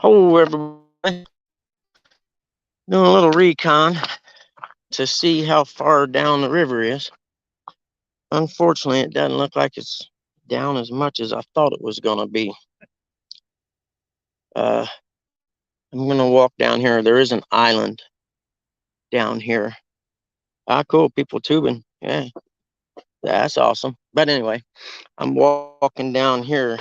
Oh, everybody, doing a little recon to see how far down the river is. Unfortunately, it doesn't look like it's down as much as I thought it was going to be. I'm going to walk down here. There is an island down here. Ah, cool. People tubing. Yeah, that's awesome. But anyway, I'm walking down here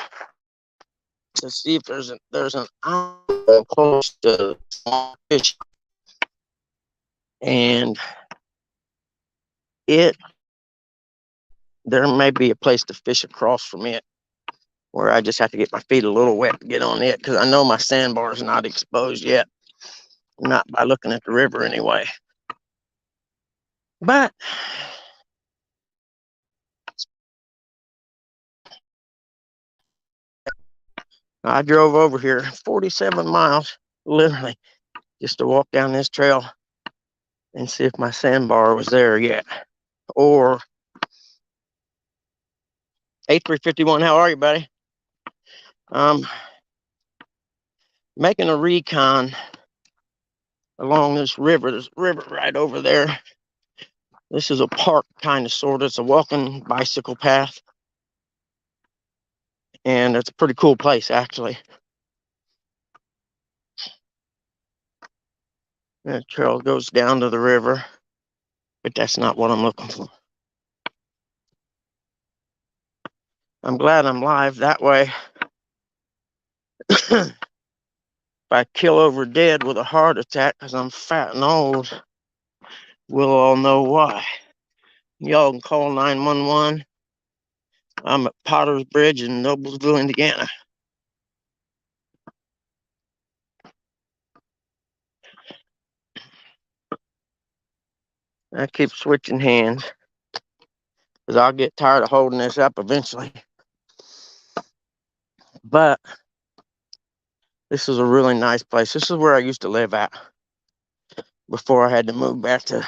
to see if there's an island close to small fish, and there may be a place to fish across from it, where I just have to get my feet a little wet to get on it, because I know my sandbar is not exposed yet, not by looking at the river anyway. But I drove over here 47 miles, literally, just to walk down this trail and see if my sandbar was there yet. Or 8351, how are you, buddy? Making a recon along this river. There's a river right over there. This is a park, kind of, sort of. It's a walking bicycle path. And it's a pretty cool place, actually. That trail goes down to the river, but that's not what I'm looking for. I'm glad I'm live. That way, if I kill over dead with a heart attack because I'm fat and old, we'll all know why. Y'all can call 911. I'm at Potter's Bridge in Noblesville, Indiana. I keep switching hands because I'll get tired of holding this up eventually. But this is a really nice place. This is where I used to live at before I had to move back to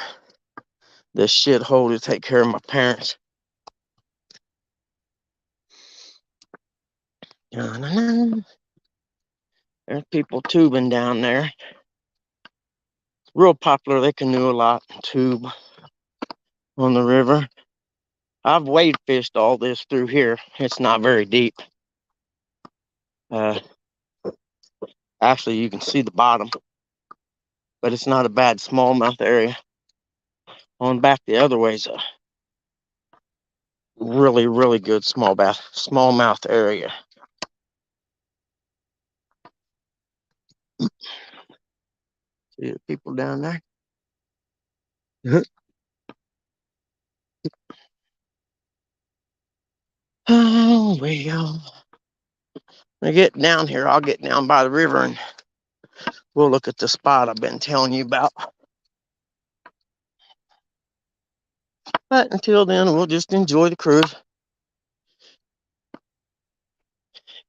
this shithole to take care of my parents. There's people tubing down there. Real popular. They canoe a lot, tube on the river. I've wade fished all this through here. It's not very deep. Actually, you can see the bottom, but it's not a bad smallmouth area. On back the other way is a really, really good smallmouth area. See the people down there? Oh, well. When I get down here, I'll get down by the river and we'll look at the spot I've been telling you about. But until then, we'll just enjoy the cruise.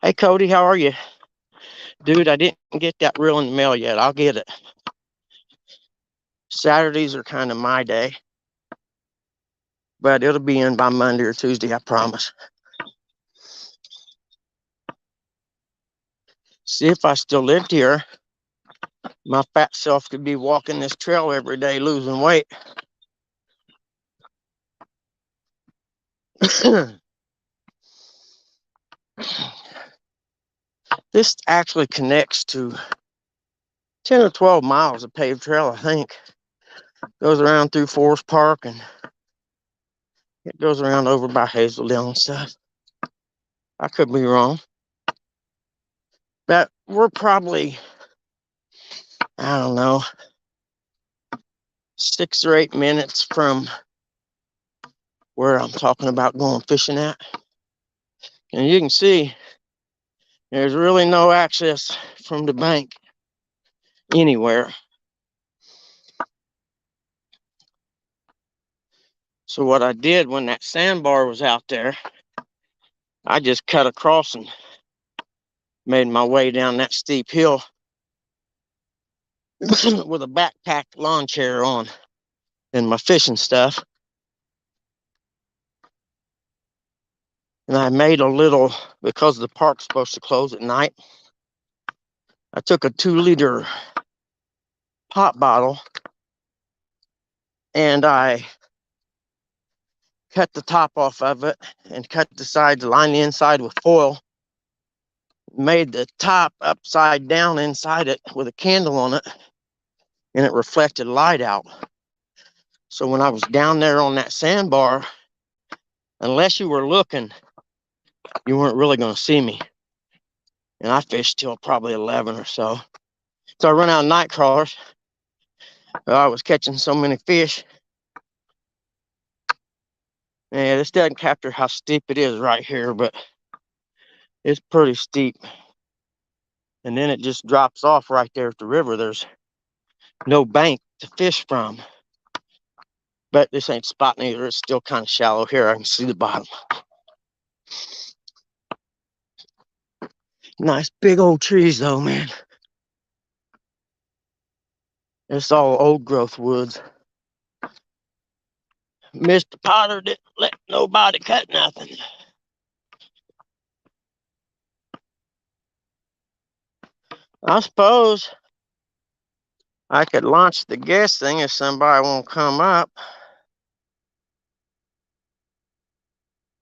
Hey, Cody, how are you? Dude, I didn't get that reel in the mail yet. I'll get it. Saturdays are kind of my day, but it'll be in by Monday or Tuesday, I promise. See, if I still lived here, my fat self could be walking this trail every day, losing weight. This actually connects to 10 or 12 miles of paved trail, I think. Goes around through Forest Park and it goes around over by Hazeldale and stuff. I could be wrong. But we're probably, I don't know, 6 or 8 minutes from where I'm talking about going fishing at. And you can see there's really no access from the bank anywhere. So what I did when that sandbar was out there, I just cut across and made my way down that steep hill with a backpacked lawn chair on and my fishing stuff. And I made a little, because the park's supposed to close at night, I took a 2-liter pop bottle and I cut the top off of it and cut the sides, line the inside with foil, made the top upside down inside it with a candle on it, and it reflected light out. So when I was down there on that sandbar, unless you were looking, you weren't really going to see me. And I fished till probably 11 or so. So I run out of night crawlers. I was catching so many fish. Yeah, this doesn't capture how steep it is right here, but it's pretty steep. And then it just drops off right there at the river. There's no bank to fish from. But this ain't spotting either. It's still kind of shallow here. I can see the bottom. Nice big old trees though, man. It's all old growth woods. Mr. Potter didn't let nobody cut nothing. I suppose I could launch the guest thing if somebody won't come up.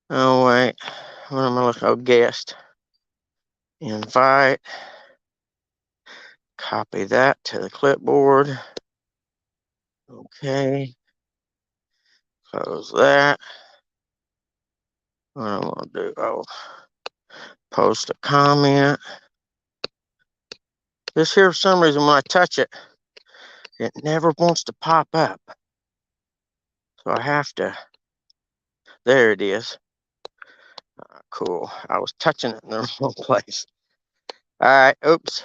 Oh, wait. What am I looking? Oh, guest. Invite. Copy that to the clipboard. Okay. Close that. What I'm going to do? Oh, post a comment. This here, for some reason, when I touch it, it never wants to pop up. So I have to. There it is. Cool. I was touching it in the wrong place. All right. Oops.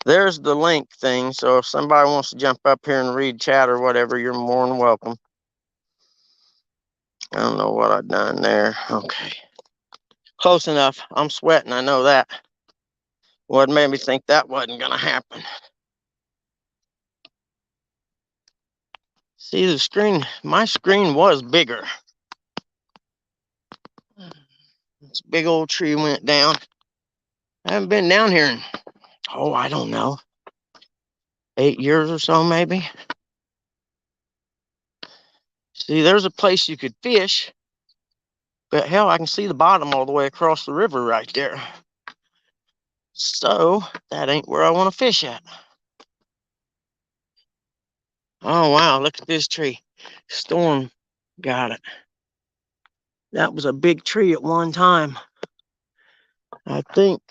There's the link thing. So if somebody wants to jump up here and read chat or whatever, you're more than welcome. I don't know what I've done there. Okay. Close enough. I'm sweating. I know that. What made me think that wasn't going to happen? See the screen? My screen was bigger. This big old tree went down. I haven't been down here in, I don't know, 8 years or so maybe. See, there's a place you could fish, but hell, I can see the bottom all the way across the river right there. So that ain't where I want to fish at. Oh, wow, look at this tree. Storm got it. That was a big tree at one time. I think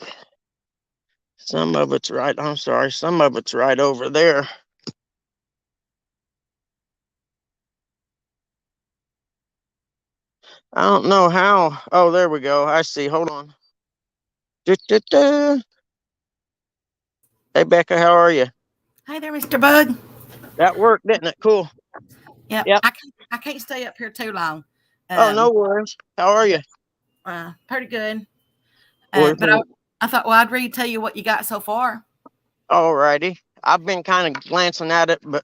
some of it's right over there. I don't know how. Oh, there we go. I see. Hold on. Hey, Becca, how are you? Hi there, Mr. Bug. That worked, didn't it? Cool. Yep. Yep. I can't stay up here too long. Oh, no worries. How are you? Pretty good. Boyfriend. But I thought, well, I'd tell you what you got so far. All righty. I've been kind of glancing at it, but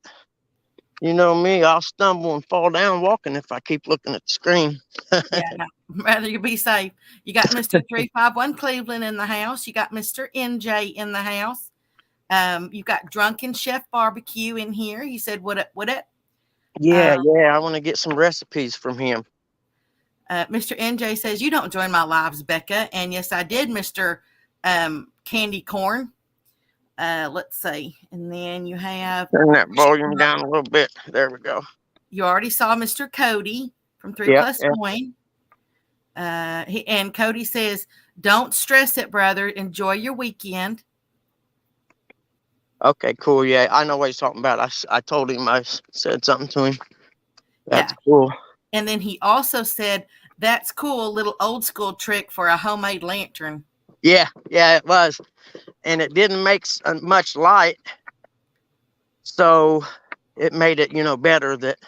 you know me, I'll stumble and fall down walking if I keep looking at the screen. Yeah, rather you be safe. You got Mr. 351 Cleveland in the house. You got Mr. NJ in the house. You got Drunken Chef Barbecue in here. He said, "What it? What it?" Yeah. I want to get some recipes from him. Mr. NJ says, "You don't join my lives, Becca." And yes, I did, Mr. Candy Corn. Let's see. And then you have... Turn that volume down a little bit. There we go. You already saw Mr. Cody from 3 Plus Coin. And Cody says, "Don't stress it, brother. Enjoy your weekend." Okay, cool. Yeah, I know what he's talking about. I told him, I said something to him. That's cool. And then he also said, "That's cool, little old school trick for a homemade lantern." Yeah, it was. And it didn't make much light. So it made it, better that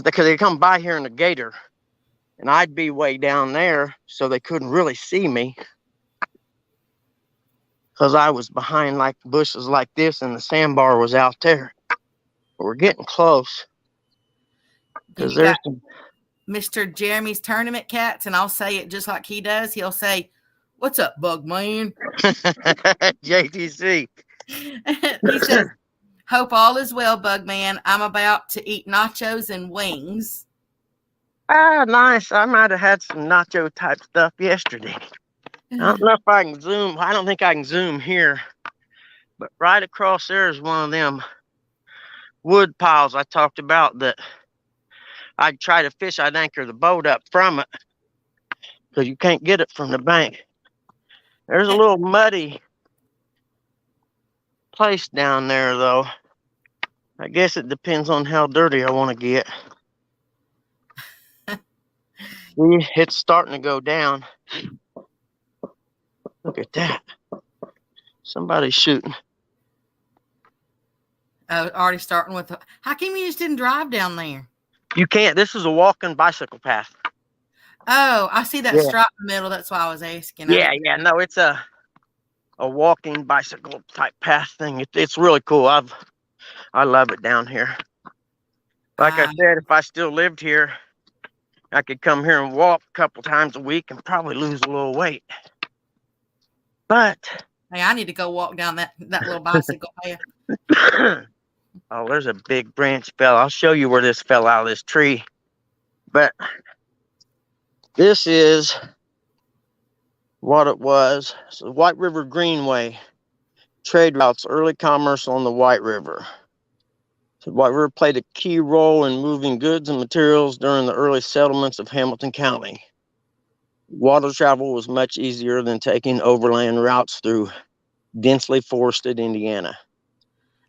because they come by here in the gator and I'd be way down there, so they couldn't really see me because I was behind like bushes like this and the sandbar was out there. But we're getting close. Because there's Mr. Jeremy's Tournament Cats, and I'll say it just like he does. He'll say, What's up, bug man? JTC. He says, hope all is well, bug man. I'm about to eat nachos and wings. Ah, nice. I might have had some nacho type stuff yesterday. I don't know if I can zoom. I don't think I can zoom here, but right across there is one of them wood piles I talked about that I'd try to fish. I'd anchor the boat up from it because you can't get it from the bank. There's a little muddy place down there, though. I guess it depends on how dirty I want to get. See, it's starting to go down. Look at that. Somebody's shooting. Already starting with. How come you just didn't drive down there? You can't. This is a walking bicycle path. Oh, I see that Yeah. stripe in the middle. That's why I was asking. Yeah. No, it's a walking bicycle type path thing. It's really cool. I love it down here. Like I said, if I still lived here, I could come here and walk a couple times a week and probably lose a little weight. But hey, I need to go walk down that little bicycle path. oh, there's a big branch fell. I'll show you where this fell out of this tree. But this is what it was. So the White River Greenway trade routes, early commerce on the White River. So White River played a key role in moving goods and materials during the early settlements of Hamilton County. Water travel was much easier than taking overland routes through densely forested Indiana.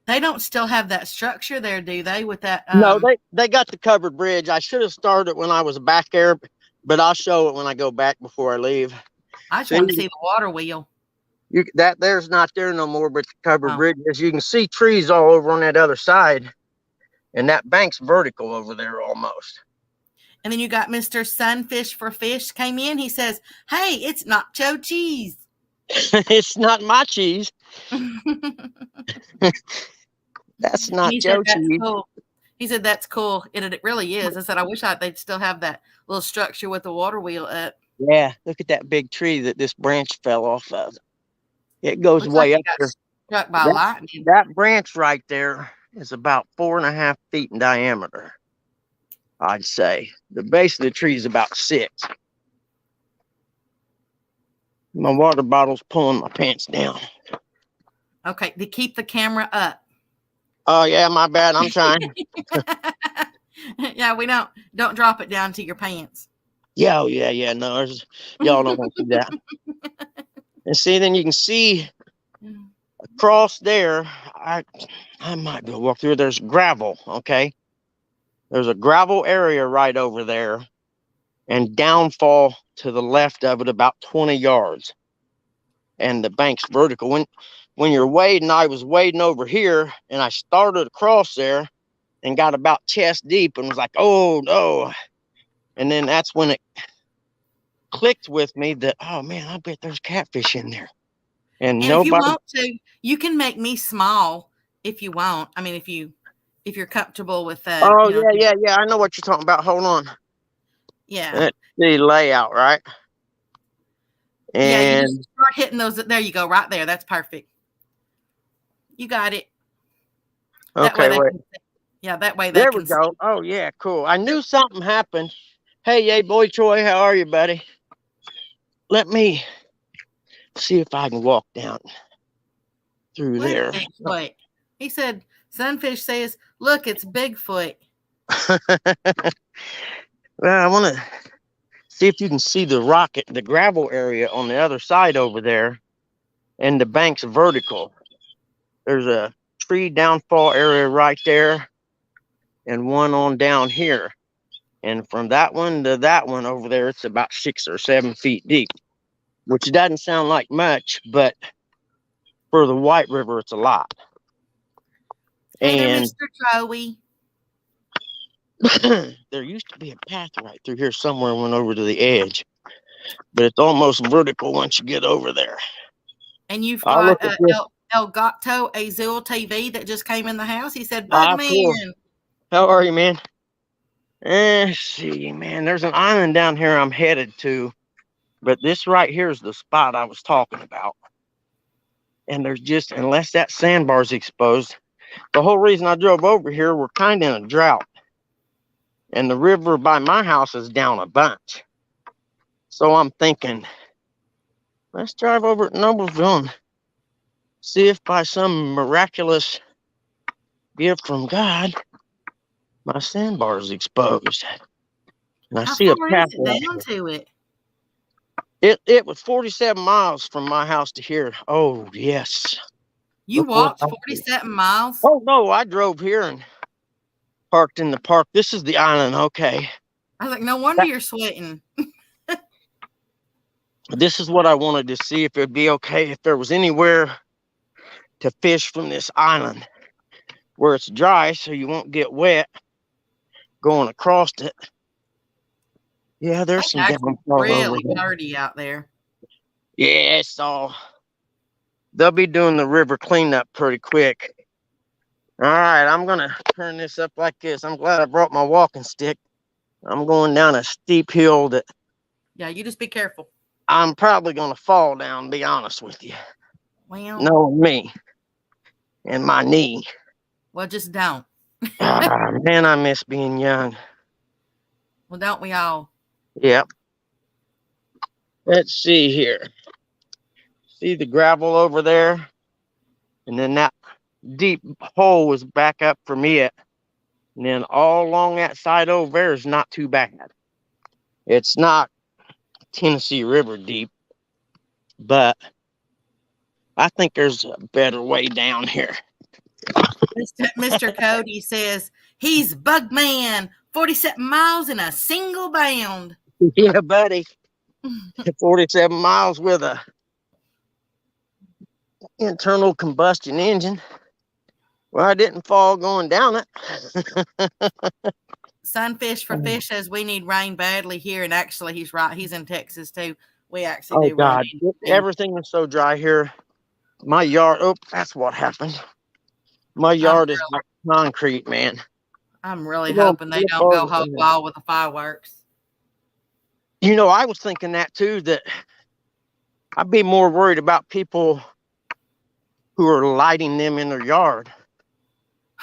They don't still have that structure there, do they? With that? No, they got the covered bridge. I should have started when I was back there, but I'll show it when I go back before I leave. I just want to see the water wheel. There's not there no more, but the covered bridge. As you can see, trees all over on that other side, and that bank's vertical over there almost. And then you got Mr. Sunfish for Fish came in. He says, "Hey, it's nacho cheese." It's not my cheese. That's not Joe cheese. Cool. He said, "That's cool." It really is. I said, "I wish they'd still have that little structure with the water wheel up." Yeah, look at that big tree that this branch fell off of. It goes way up there. Struck by lightning. That branch right there is about 4.5 feet in diameter, I'd say. The base of the tree is about 6. My water bottle's pulling my pants down. Okay, to keep the camera up. Oh yeah, my bad. I'm trying. Yeah, we don't drop it down to your pants. Yeah, oh, yeah. No, y'all don't want to see that. And see, then you can see across there. I might be able to walk through. There's gravel. Okay, there's a gravel area right over there, and downfall to the left of it about 20 yards, and the bank's vertical. When you're wading, I was wading over here, and I started across there, and got about chest deep, and was like, oh no. And then that's when it clicked with me that, oh man, I bet there's catfish in there. And nobody. If you want to, you can make me small if you want. I mean, if you're comfortable with that. Oh yeah. I know what you're talking about. Hold on. Yeah. That's the layout, right? And you start hitting those. There you go, right there. That's perfect. You got it. Okay, wait. That way there we go. Oh yeah, cool. I knew something happened. Hey, boy, Troy, how are you, buddy? Let me see if I can walk down through there. Bigfoot. He said, Sunfish says, look, it's Bigfoot. Well, I want to see if you can see the gravel area on the other side over there, and the bank's vertical. There's a tree downfall area right there, and one on down here. And from that one to that one over there, it's about 6 or 7 feet deep, which doesn't sound like much, but for the White River, it's a lot. Hey there, Mr. Joey. There used to be a path right through here somewhere, went over to the edge, but it's almost vertical once you get over there. And you've got El Gato Azul TV that just came in the house. He said, Bugman. Cool. How are you, man? Let's see, man. There's an island down here I'm headed to. But this right here is the spot I was talking about. And there's just, unless that sandbar's exposed, the whole reason I drove over here, we're kind of in a drought. And the river by my house is down a bunch. So I'm thinking, let's drive over to Noblesville and see if by some miraculous gift from God, my sandbar is exposed. And I How see a far is it pathway. down to it? It was 47 miles from my house to here. Oh, yes. You Look what walked I see. 47 miles? Oh, no, I drove here and parked in the park. This is the island. Okay. I was like, no wonder you're sweating. This is what I wanted to see if it'd be okay if there was anywhere to fish from this island where it's dry so you won't get wet going across it. Yeah, there's It's some actually downfall over really here. dirty out there. Yeah, it's all. They'll be doing the river cleanup pretty quick. All right, I'm going to turn this up like this. I'm glad I brought my walking stick. I'm going down a steep hill that Yeah, you just be careful. I'm probably going to fall down, be honest with you. Well, Knowing me and my knee. well, just don't. Man, I miss being young. Well, don't we all? Yep. Let's see here. See the gravel over there? And then that deep hole was back up from it. And then all along that side over there is not too bad. It's not Tennessee River deep, but I think there's a better way down here. Mr. Cody says he's Bugman, 47 miles in a single bound. Yeah, buddy. 47 miles with a internal combustion engine. Well, I didn't fall going down it. Sunfish for Fish says we need rain badly here, and actually he's right. He's in Texas too. We actually Oh do really God, need rain. everything is so dry here. My yard, oh, that's what happened. My yard is like concrete, man. I'm really hoping they don't go whole wild with the fireworks. You know, I was thinking that too, that I'd be more worried about people who are lighting them in their yard.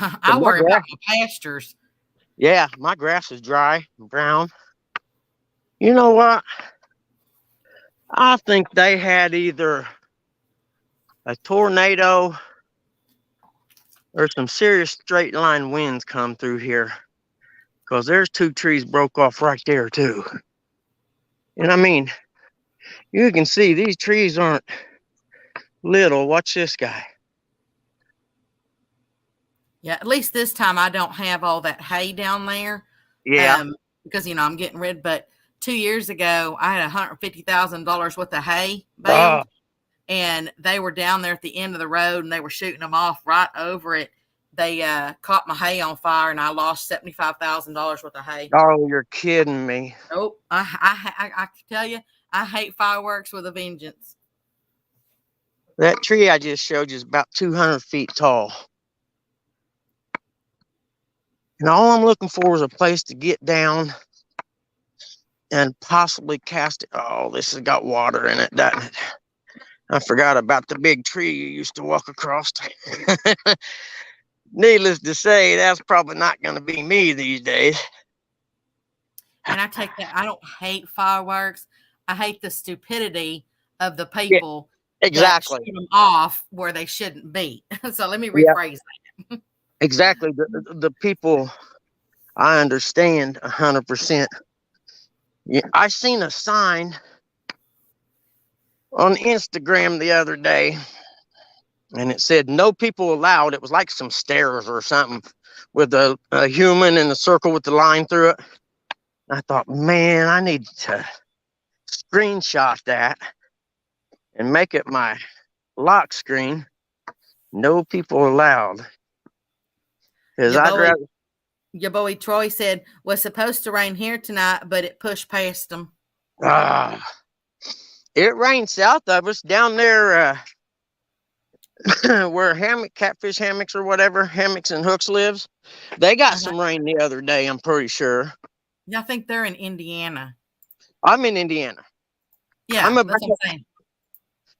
I worry about my pastures. Yeah, my grass is dry and brown. You know what? I think they had either a tornado or some serious straight line winds come through here, because there's 2 trees broke off right there too. And I mean, you can see these trees aren't little. Watch this guy. Yeah, at least this time I don't have all that hay down there. Yeah. Because, you know, I'm getting rid. But 2 years ago, I had $150,000 worth of hay baled. And they were down there at the end of the road, and they were shooting them off right over it. They caught my hay on fire, and I lost $75,000 worth of hay. Oh, you're kidding me. Oh, I can tell you, I hate fireworks with a vengeance. That tree I just showed you is about 200 feet tall. And all I'm looking for is a place to get down and possibly cast it. Oh, this has got water in it, doesn't it? I forgot about the big tree you used to walk across. Needless to say, that's probably not going to be me these days. And I take that. I don't hate fireworks. I hate the stupidity of the people that shoot them off where they shouldn't be. So let me rephrase that. Exactly. The people, I understand 100%. Yeah, I seen a sign on Instagram the other day, and it said no people allowed. It was like some stairs or something with a human in a circle with the line through it. I thought, man, I need to screenshot that and make it my lock screen. No people allowed. Because your boy Troy said was supposed to rain here tonight, but it pushed past them. It rained south of us down there where catfish hammocks or whatever, hammocks and hooks lives. They got some rain the other day, I'm pretty sure. Yeah, I think they're in Indiana. I'm in Indiana. Yeah, I'm about that's what I'm saying.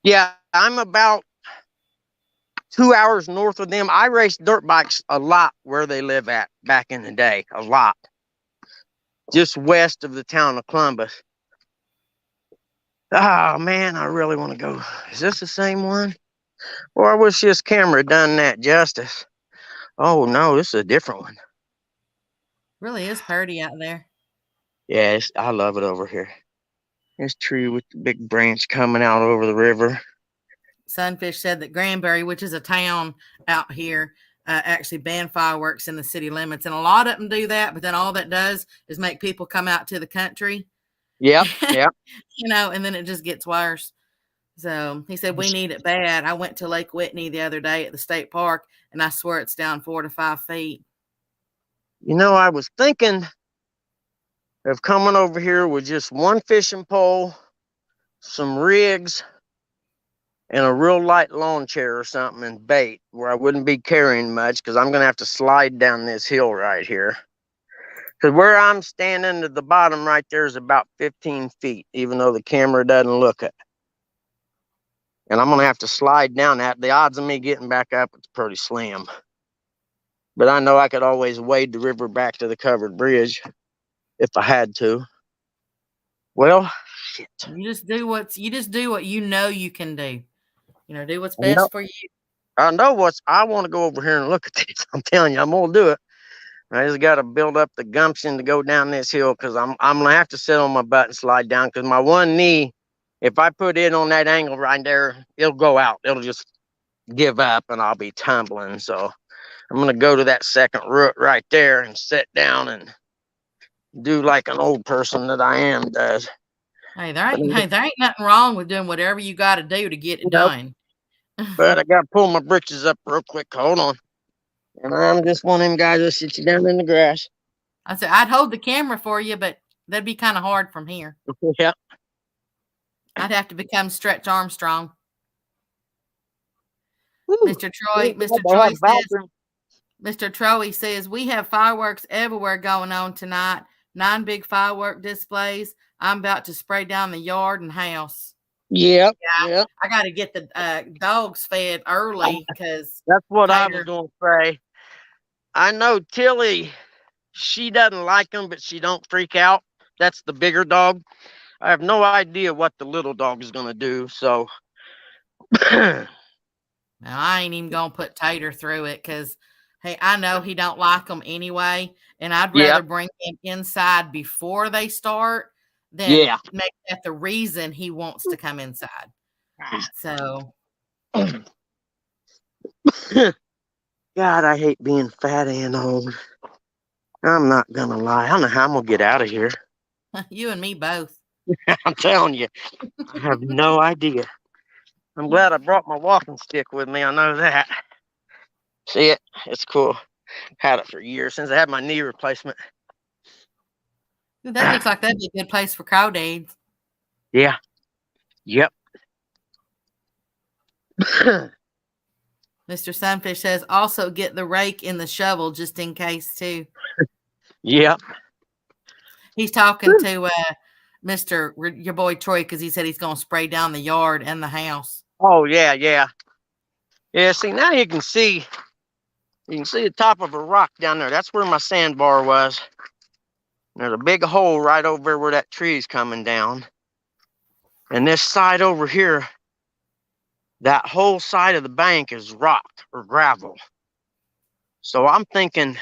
yeah, I'm about 2 hours north of them. I raced dirt bikes a lot where they live at back in the day, a lot, just west of the town of Columbus. Oh man, I really want to go. Is this the same one? Or I wish this camera done that justice. Oh no, this is a different one. Really is pretty out there. Yes, I love it over here. This tree with the big branch coming out over the river. Sunfish said that Granbury, which is a town out here, actually banned fireworks in the city limits, and a lot of them do that. But then all that does is make people come out to the country, Yep, yep. and then it just gets worse. So he said we need it bad. I went to Lake Whitney the other day at the state park, and I swear it's down 4 to 5 feet. I was thinking of coming over here with just one fishing pole, some rigs, and a real light lawn chair or something and bait where I wouldn't be carrying much because I'm going to have to slide down this hill right here. Because where I'm standing at the bottom right there is about 15 feet, even though the camera doesn't look it. And I'm going to have to slide down that. The odds of me getting back up is pretty slim. But I know I could always wade the river back to the covered bridge if I had to. Well, shit. You just do what you know you can do. Do what's I know, best for you. I want to go over here and look at this. I'm telling you, I'm going to do it. I just got to build up the gumption to go down this hill because I'm going to have to sit on my butt and slide down because my one knee, if I put it on that angle right there, it'll go out. It'll just give up and I'll be tumbling. So I'm going to go to that second root right there and sit down and do like an old person that I am does. Hey, But, there ain't nothing wrong with doing whatever you got to do to get it done. but I got to pull my britches up real quick. Hold on. And I'm just one of them guys that sit you down in the grass. I said I'd hold the camera for you, but that'd be kind of hard from here. Yeah. I'd have to become Stretch Armstrong. Woo. Mr. Troy says we have fireworks everywhere going on tonight. 9 big firework displays. I'm about to spray down the yard and house. Yep. Yeah, Yep. I got to get the dogs fed early because that's what I was going to say. I know Tilly, she doesn't like them, but she don't freak out. That's the bigger dog. I have no idea what the little dog is going to do. So now I ain't even going to put Tater through it because, hey, I know he don't like them anyway, and I'd rather bring him inside before they start than make that the reason he wants to come inside. So, God, I hate being fat and old. I'm not gonna lie. I don't know how I'm gonna get out of here. You and me both. I'm telling you, I have no idea. I'm glad I brought my walking stick with me. I know that. See it? It's cool. Had it for years since I had my knee replacement. That looks like that'd be a good place for crowd aids. Yeah. Yep. Mr. Sunfish says also get the rake and the shovel just in case too. Yep. He's talking to Mr. your boy Troy because he said he's going to spray down the yard and the house. Oh yeah, yeah. Yeah, see now you can see the top of a rock down there. That's where my sandbar was. There's a big hole right over there where that tree's coming down. And this side over here, that whole side of the bank is rock or gravel. So I'm thinking,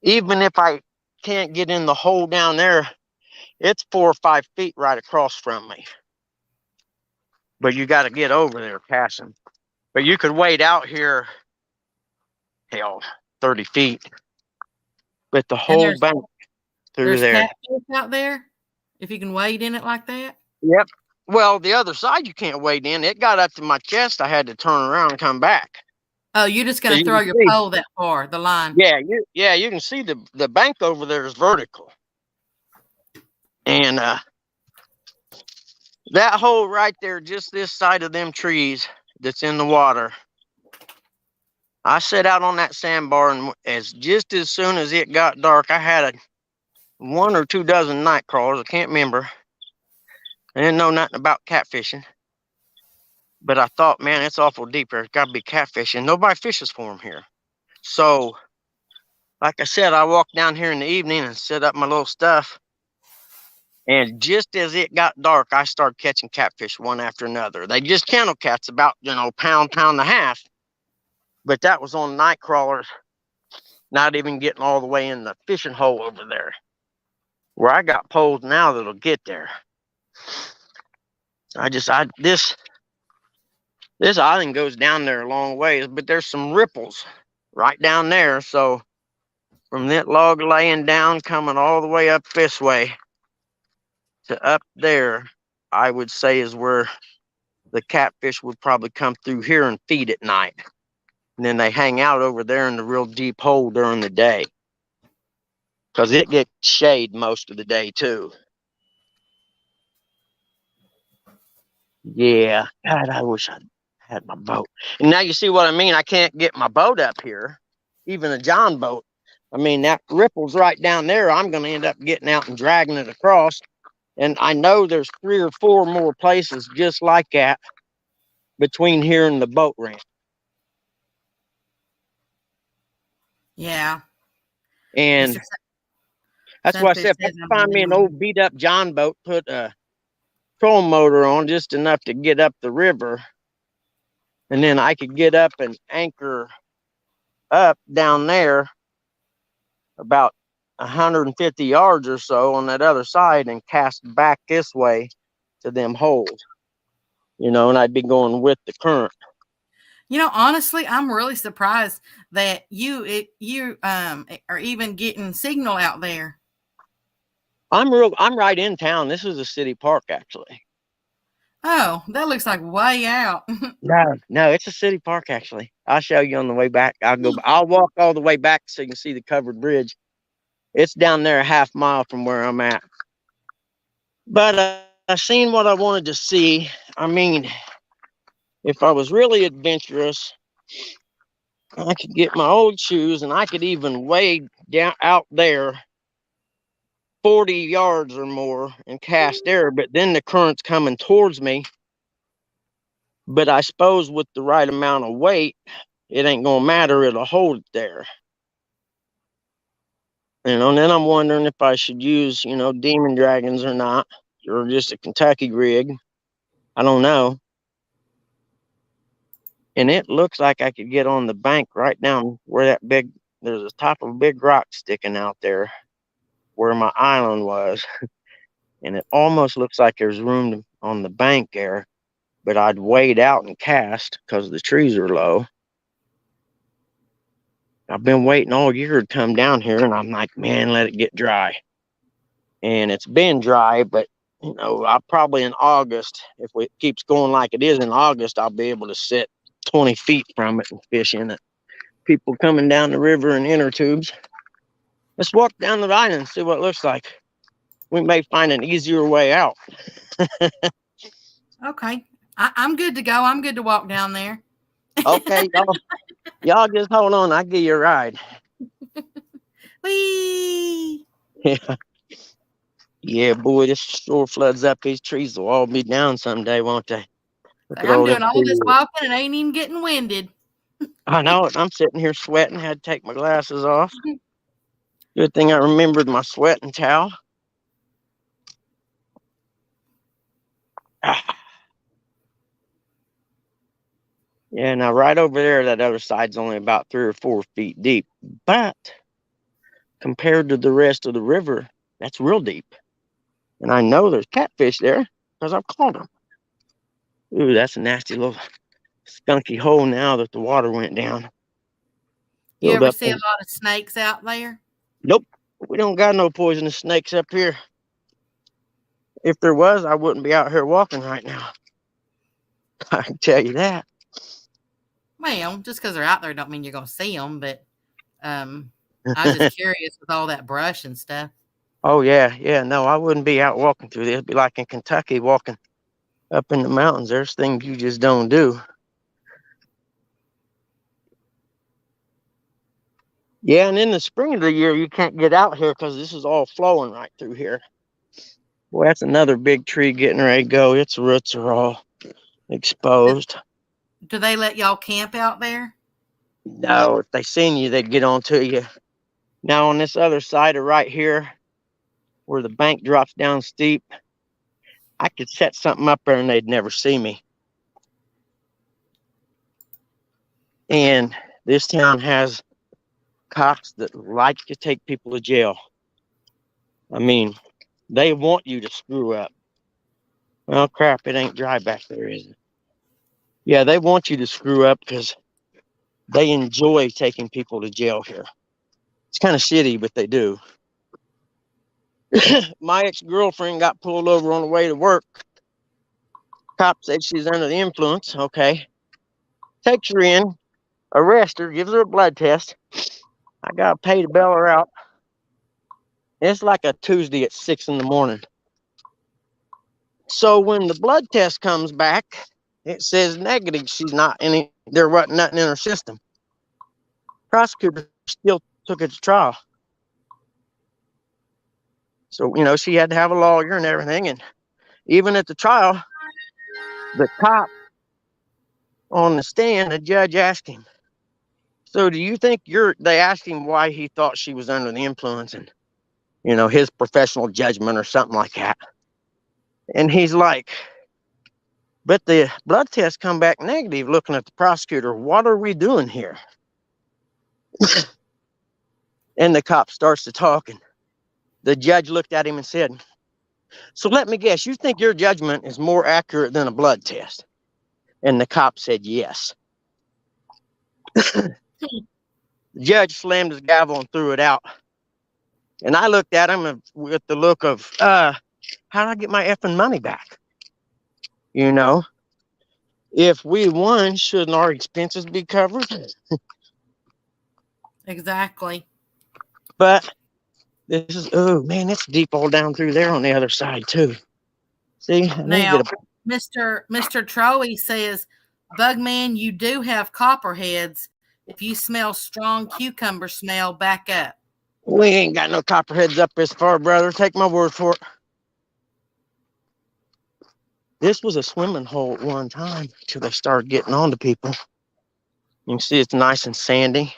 even if I can't get in the hole down there, it's 4 or 5 feet right across from me. But you got to get over there passing. But you could wade out here, 30 feet. But the whole bank through there. There's catfish out there, if you can wade in it like that. Yep. Well, the other side you can't wade in. It got up to my chest. I had to turn around and come back. Oh, you're just going to throw your pole that far, the line. Yeah, you can see the bank over there is vertical. And that hole right there, just this side of them trees that's in the water. I sat out on that sandbar, and just as soon as it got dark, I had 1 or 2 dozen night crawlers. I can't remember. I didn't know nothing about catfishing, but I thought, man, it's awful deep here. It's got to be catfishing. Nobody fishes for them here. So, like I said, I walked down here in the evening and set up my little stuff. And just as it got dark, I started catching catfish one after another. They just kennel cats about, pound, pound and a half. But that was on night crawlers, not even getting all the way in the fishing hole over there. Where I got poles now that'll get there. This island goes down there a long ways, but there's some ripples right down there. So from that log laying down, coming all the way up this way to up there, I would say is where the catfish would probably come through here and feed at night. And then they hang out over there in the real deep hole during the day. Because it gets shade most of the day too. Yeah. God, I wish I had my boat. And now you see what I mean. I can't get my boat up here, even a John boat. I mean, that ripple's right down there. I'm going to end up getting out and dragging it across. And I know there's 3 or 4 more places just like that between here and the boat ramp. Yeah. And Mr. that's why I Sunfish said, if I says could I'm the find me new an old one. beat up John boat, put a trolling motor on just enough to get up the river, and then I could get up and anchor up down there about 150 yards or so on that other side and cast back this way to them holes, and I'd be going with the current. Honestly, I'm really surprised that you are even getting signal out there. I'm right in town. This is a city park, actually. Oh, that looks like way out. No, it's a city park, actually. I'll show you on the way back. I'll walk all the way back so you can see the covered bridge. It's down there a half mile from where I'm at. But I seen what I wanted to see. I mean, if I was really adventurous, I could get my old shoes and I could even wade down out there 40 yards or more and cast there. But then the current's coming towards me. But I suppose with the right amount of weight, it ain't gonna matter. It'll hold it there. And then I'm wondering if I should use, demon dragons or not, or just a Kentucky rig. I don't know. And it looks like I could get on the bank right down where there's a top of a big rock sticking out there where my island was. And it almost looks like there's room on the bank there, but I'd wade out and cast because the trees are low. I've been waiting all year to come down here, and I'm like, man, let it get dry. And it's been dry, but I'll probably in August, if it keeps going like it is in August, I'll be able to sit 20 feet from it and fish in it. People coming down the river in inner tubes. Let's walk down the island and see what it looks like. We may find an easier way out. Okay. I'm good to go. I'm good to walk down there. Okay, y'all just hold on. I'll give you a ride. Whee! Yeah, yeah, boy, this store floods up. These trees will all be down someday, won't they? Look at I'm all them doing all this trees. walking and ain't even getting winded. I know it. I'm sitting here sweating. Had to take my glasses off. Good thing I remembered my sweating towel. Ah, yeah, now right over there, that other side's only about 3 or 4 feet deep. But compared to the rest of the river, that's real deep. And I know there's catfish there because I've caught them. Ooh, that's a nasty little skunky hole now that the water went down. You Filled ever up. see a lot of snakes out there? Nope, we don't got no poisonous snakes up here. If there was, I wouldn't be out here walking right now. I can tell you that. Well, just because they're out there don't mean you're going to see them, but I was just curious with all that brush and stuff. Oh yeah, yeah. No, I wouldn't be out walking through this. It'd be like in Kentucky walking up in the mountains. There's things you just don't do. Yeah, and in the spring of the year, you can't get out here because this is all flowing right through here. Boy, that's another big tree getting ready to go. Its roots are all Do, exposed. do they let y'all camp out there? No, if they seen you, they'd get on to you. Now on this other side of right here, where the bank drops down steep, I could set something up there and they'd never see me. And this town has cops that like to take people to jail. I mean, they want you to screw up. Well, crap, it ain't dry back there, is it? Yeah, they want you to screw up because they enjoy taking people to jail here. It's kind of shitty, but they do. My ex-girlfriend got pulled over on the way to work. Cop said she's under the influence. Okay. Takes her in, arrests her, gives her a blood test. I got to pay to bail her out. It's like a Tuesday at 6 in the morning. So when the blood test comes back, it says negative. She's not any, there wasn't nothing in her system. Prosecutor still took it to trial. So, she had to have a lawyer and everything. And even at the trial, the cop on the stand, the judge asked him, so do you think they asked him why he thought she was under the influence and, his professional judgment or something like that. And he's like, but the blood test come back negative. Looking at the prosecutor, what are we doing here? And the cop starts to talk, and the judge looked at him and said, so let me guess, you think your judgment is more accurate than a blood test? And the cop said, yes. The judge slammed his gavel and threw it out. And I looked at him with the look of, how do I get my effing money back? If we won, shouldn't our expenses be covered? Exactly. But this is, oh man, it's deep all down through there on the other side too. See, I need to Now, get a Mr. Troy says, Bugman, you do have copperheads. If you smell strong cucumber smell, back up. We ain't got no copperheads up this far, brother. Take my word for it. This was a swimming hole at one time until they started getting on to people. You can see it's nice and sandy.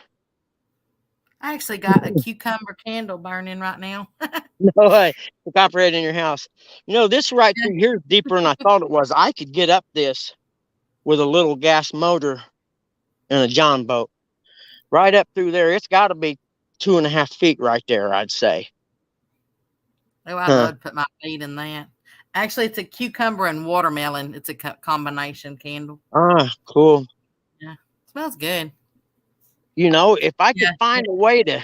I actually got a cucumber candle burning right now. No way. The copperhead in your house. This right through here is deeper than I thought it was. I could get up this with a little gas motor and a John boat. Right up through there. It's got to be 2.5 feet right there, I'd say. Oh, I'd love to put my feet in that. Actually, it's a cucumber and watermelon. It's a combination candle. Cool. Yeah, smells good. If I could find a way to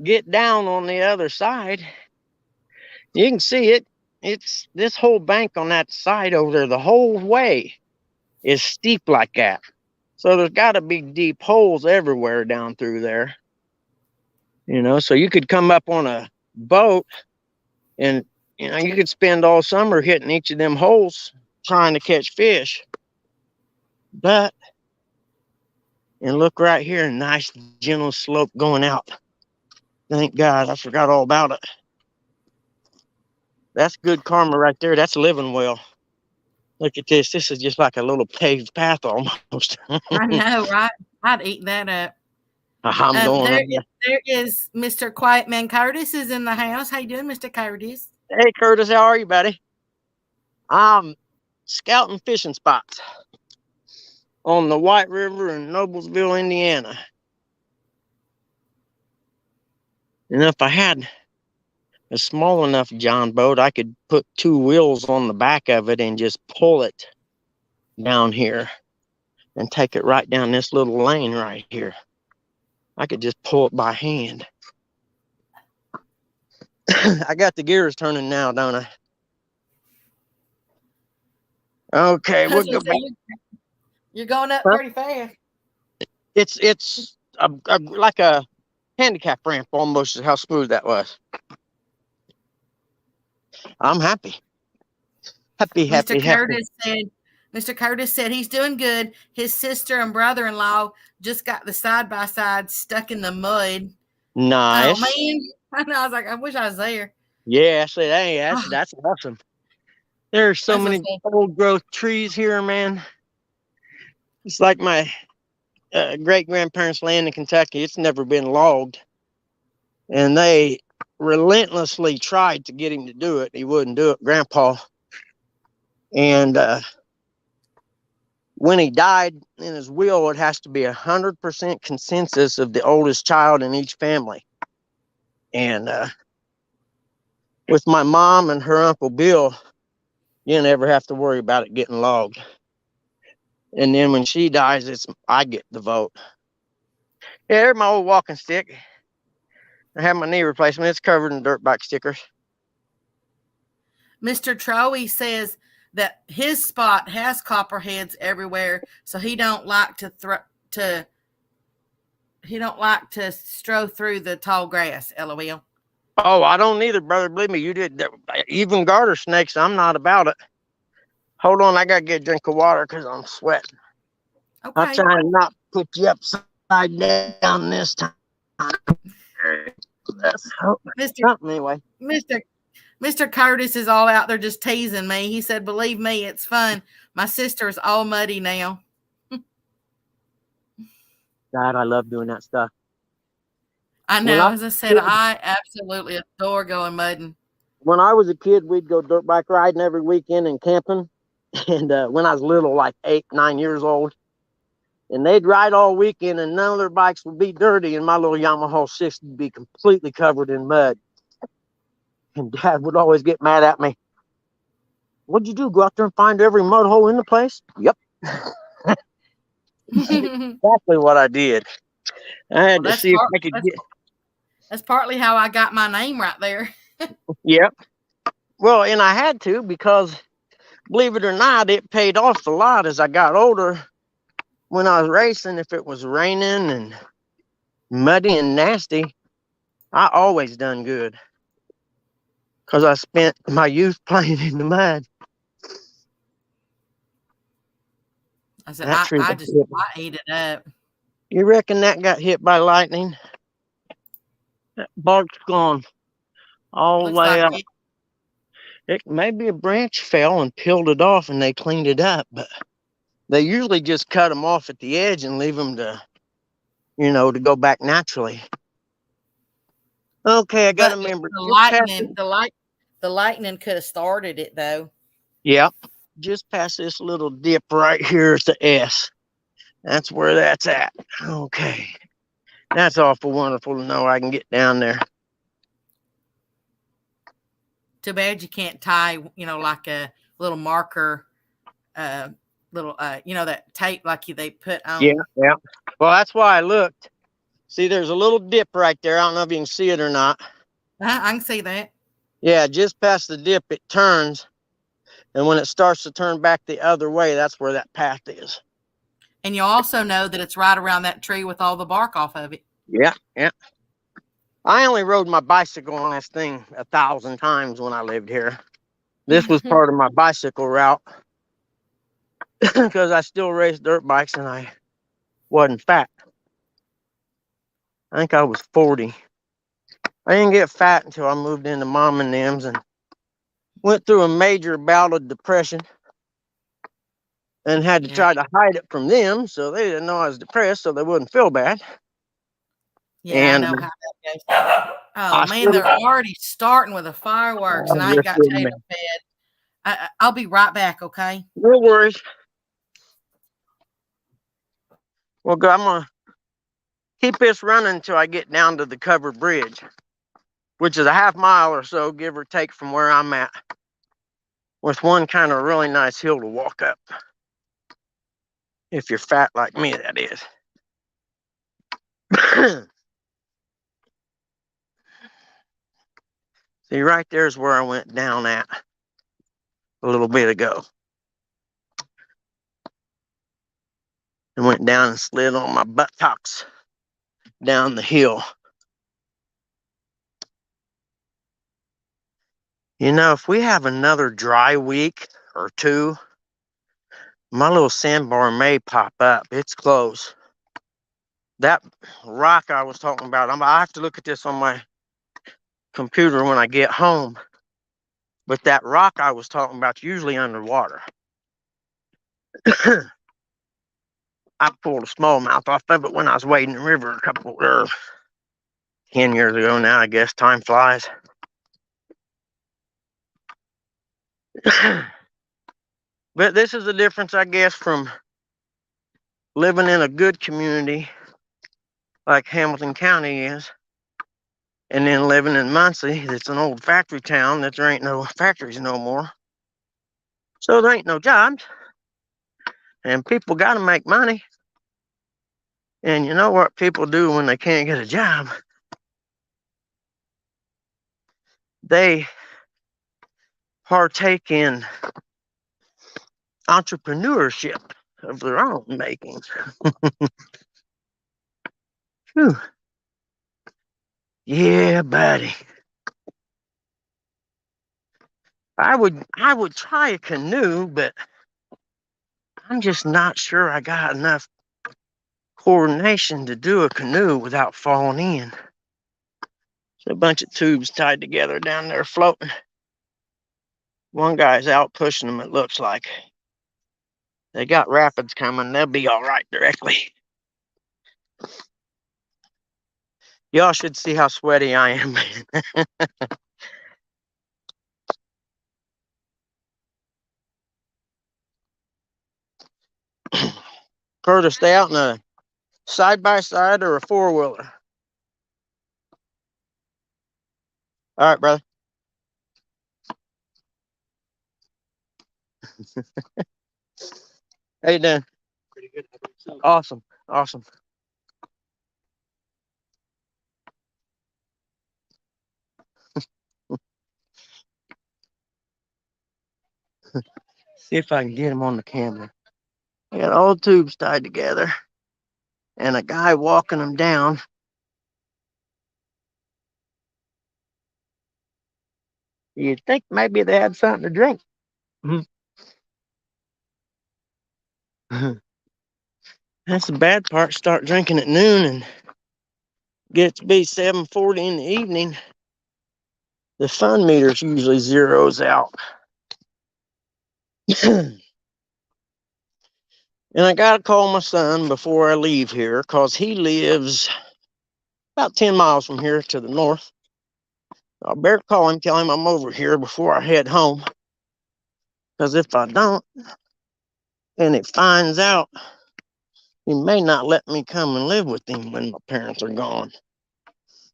get down on the other side, you can see it. It's this whole bank on that side over there, the whole way is steep like that. So there's got to be deep holes everywhere down through there. So you could come up on a boat and, you could spend all summer hitting each of them holes trying to catch fish. And look right here, nice gentle slope going out. Thank God, I forgot all about it. That's good karma right there. That's living well. Look at this. This is just like a little paved path almost. I know, right? I'd eat that up. I'm going there is Mr. Quiet Man Curtis is in the house. How you doing, Mr. Curtis? Hey, Curtis, how are you, buddy? I'm scouting fishing spots on the White River in Noblesville, Indiana. And if I had a small enough John boat, I could put 2 wheels on the back of it and just pull it down here and take it right down this little lane right here. I could just pull it by hand. I got the gears turning now, don't I? Okay, we'll go back. You're going up pretty fast. It's like a handicap ramp almost is how smooth that was. I'm happy. Mr. Curtis said he's doing good. His sister and brother-in-law just got the side-by-side stuck in the mud. Nice. Oh, man. I know. I was like, I wish I was there. Yeah, see, Oh, that's awesome. There's so that's what I many said. old growth trees here, man. It's like my great grandparents' land in Kentucky. It's never been logged, and they relentlessly tried to get him to do it. He wouldn't do it, Grandpa. And when he died in his will, it has to be 100% consensus of the oldest child in each family. And with my mom and her uncle Bill, you never have to worry about it getting logged. And then when she dies, it's I get the vote. Yeah, there's my old walking stick. I have my knee replacement. It's covered in dirt bike stickers. Mr. Troey says that his spot has copperheads everywhere, so to he don't like to stroll through the tall grass. LOL. Oh, I don't either, brother. Believe me, you did. Even garter snakes, I'm not about it. Hold on, I gotta get a drink of water because I'm sweating. I'll Okay, try and not put you upside down this time. Mister Anyway. Mister Mr. Curtis is all out there just teasing me. He said, "Believe me, it's fun. My sister is all muddy now." God, I love doing that stuff. I When I know. As I said, I absolutely adore going mudding. when I was a kid, we'd go dirt bike riding every weekend and camping. And when I was little, like 8, 9 years old, and they'd ride all weekend, and none of their bikes would be dirty, and my little Yamaha 60 would be completely covered in mud. And Dad would always get mad at me. What'd you do? Go out there and find every mud hole in the place? Yep. Well, Exactly what I did. I had to that's see if part. I could get. That's partly how I got my name right there. Yep. Well, and I had to because, believe it or not, it paid off a lot as I got older. When I was racing, if it was raining and muddy and nasty, I always done good because I spent my youth playing in the mud. I said, That tree got hit. I ate it up. You reckon that got hit by lightning? That bark's gone all the Looks way like up. it. It maybe a branch fell and peeled it off, and they cleaned it up, but they usually just cut them off at the edge and leave them to go back naturally. Okay, I got But a member. the Just past lightning, the lightning could have started it though. Yep. Just past this little dip right here at the S. That's where that's at. Okay. That's awful wonderful to know I can get down there. Too bad you can't tie, like a little marker, uh, little, that tape like they put Yeah, on. yeah. Well, that's why I looked. See, there's a little dip right there. I don't know if you can see it or not. I can see that. Yeah, just past the dip, it turns. And when it starts to turn back the other way, that's where that path is. And you also know that it's right around that tree with all the bark off of it. Yeah, yeah. I only rode my bicycle on this thing 1,000 times when I lived here. This was part of my bicycle route because I still raced dirt bikes and I wasn't fat. I think I was 40. I didn't get fat until I moved into mom and them's and went through a major bout of depression and had to Yeah. try to hide it from them so they didn't know I was depressed so they wouldn't feel bad. Yeah, I And know how that goes. Oh I man, still, they're already starting with the fireworks, and I ain't you're got kidding me. Taylor fed. I'll be right back, okay? No worries. Well, good. I'm going to keep this running until I get down to the covered bridge, which is a half mile or so, give or take, from where I'm at, with one kind of really nice hill to walk up. If you're fat like me, that is. See, right there's where I went down at a little bit ago. And went down and slid on my buttocks down the hill. If we have another dry week or two, my little sandbar may pop up. It's close. That rock I was talking about, I have to look at this on my computer when I get home. But that rock I was talking about usually underwater. I pulled a smallmouth off of it when I was wading the river a couple 10 years ago now, I guess. Time flies. But this is the difference, I guess, from living in a good community like Hamilton County is, and then living in Muncie, that's an old factory town that there ain't no factories no more. So there ain't no jobs, and people got to make money. And you know what people do when they can't get a job? They partake in entrepreneurship of their own makings. Whew. Yeah, buddy. I would try a canoe, but I'm just not sure I got enough coordination to do a canoe without falling in. There's a bunch of tubes tied together down there floating. One guy's out pushing them, it looks like. They got rapids coming. They'll be all right directly. Y'all should see how sweaty I am. Curtis, stay out in a side-by-side or a four-wheeler. All right, brother. How you doing? Pretty good. Awesome. Awesome. See if I can get him on the camera. I got all tubes tied together and a guy walking them down. You'd think maybe they had something to drink. That's the bad part. Start drinking at noon and get to be 7:40 in the evening. The fun meters usually zeroes out. And I gotta call my son before I leave here because he lives about 10 miles from here to the north. I better call him, tell him I'm over here before I head home. Because if I don't, and it finds out, he may not let me come and live with him when my parents are gone.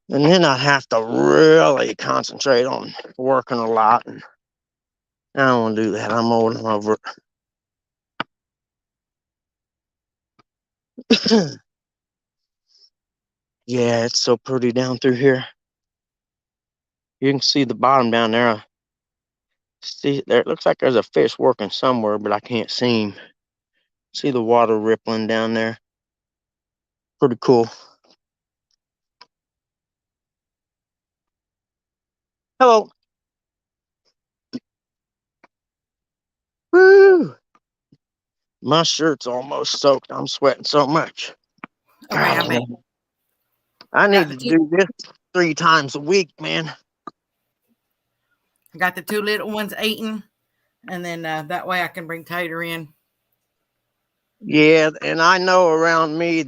And then I have to really concentrate on working a lot. And I don't want to do that. I'm old and over it. Yeah, it's so pretty down through here. You can see the bottom down there. See there, it looks like there's a fish working somewhere, but I can't see him. See the water rippling down there. Pretty cool. Hello. Woo! My shirt's almost soaked. I'm sweating so much. Okay, I bet. God, I need to do this 3 times a week, man. I got the two little ones eating, and then that way I can bring Tater in. Yeah, and I know around me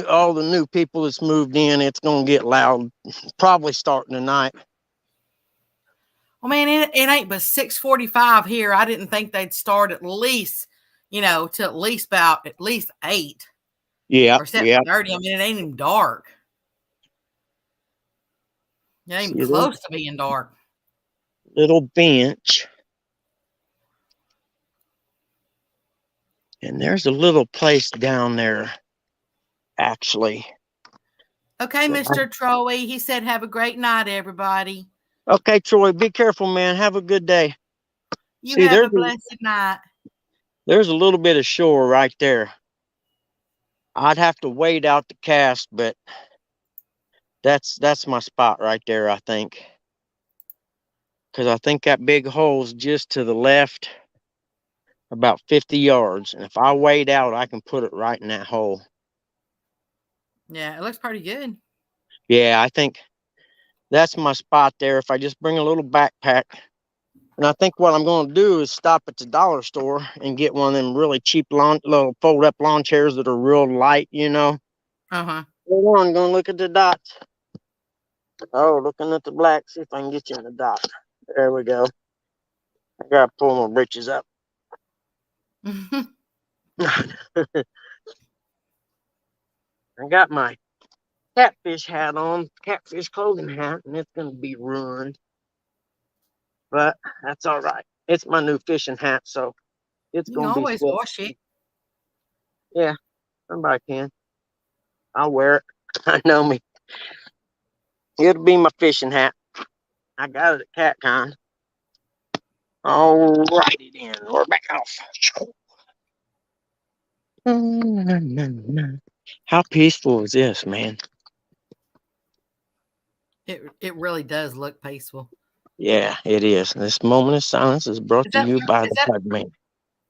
all the new people that's moved in, it's gonna get loud. Probably starting tonight. Well, man, it ain't but 6:45 here. I didn't think they'd start at least, till at least about at least 8 Yeah, or yeah. 7:30. I mean, it ain't even dark. It ain't See even this close to being dark. little bench, and there's a little place down there, actually. Okay, Mr. Troy. He said, "Have a great night, everybody." Okay, Troy, be careful, man. Have a good day. You See, have a blessed night. there's a little bit of shore right there. I'd have to wade out the cast, but that's my spot right there, I think. Because I think that big hole's just to the left, about 50 yards. And if I wade out, I can put it right in that hole. Yeah, it looks pretty good. Yeah, I think That's my spot there. If I just bring a little backpack, and I think what I'm going to do is stop at the dollar store and get one of them really cheap little fold up lawn chairs that are real light, you know. Uh-huh. Hold on, going to look at the dots. Oh, looking at the black, see if I can get you in the dot. There we go. I got to pull my britches up. I got my catfish hat on, catfish clothing hat, and it's going to be ruined. But that's all right. It's my new fishing hat, so it's You can going to be always sweet. wash it. Yeah, somebody can. I'll wear it. I know me. It'll be my fishing hat. I got it at CatCon. All righty then. We're back off. How peaceful is this, man? It really does look peaceful. Yeah, it is. This moment of silence is brought Is to that you by is the that Pug Man.